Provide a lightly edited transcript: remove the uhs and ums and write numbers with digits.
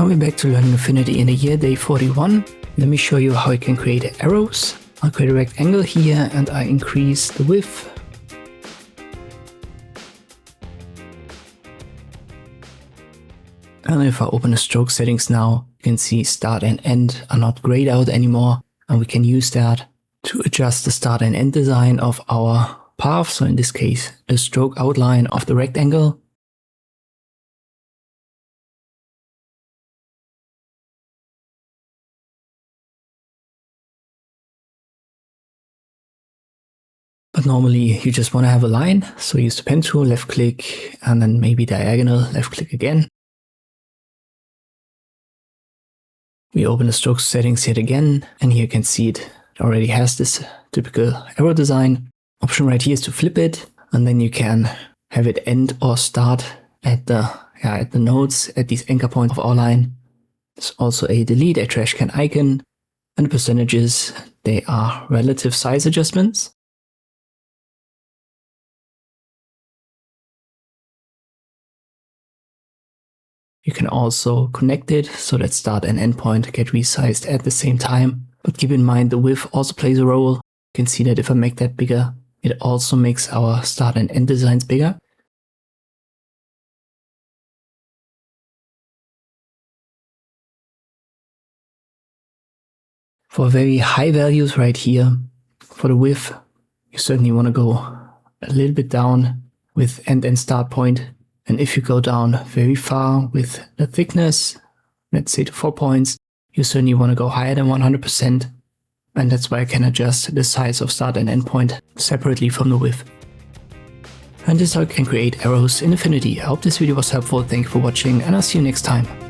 we're back to learning Affinity in the year day 41. Let me show you how I can create arrows. I'll create a rectangle here and I increase the width. And if I open the stroke settings now, you can see start and end are not grayed out anymore. And we can use that to adjust the start and end design of our path. So in this case, the stroke outline of the rectangle. But normally you just want to have a line. So use the pen tool, left click, and then maybe diagonal, left click again. We open the stroke settings yet again, and here you can see it already has this typical arrow design. Option right here is to flip it, and then you can have it end or start at the nodes, at these anchor points of our line. There's also a delete, a trash can icon, and the percentages, they are relative size adjustments. You can also connect it so that start and end point get resized at the same time. But keep in mind the width also plays a role. You can see that if I make that bigger, it also makes our start and end designs bigger. For very high values right here, for the width, you certainly want to go a little bit down with end and start point. And if you go down very far with the thickness, let's say to 4 points, you certainly want to go higher than 100%. And that's why I can adjust the size of start and end point separately from the width. And this is how you can create arrows in Affinity. I hope this video was helpful. Thank you for watching, and I'll see you next time.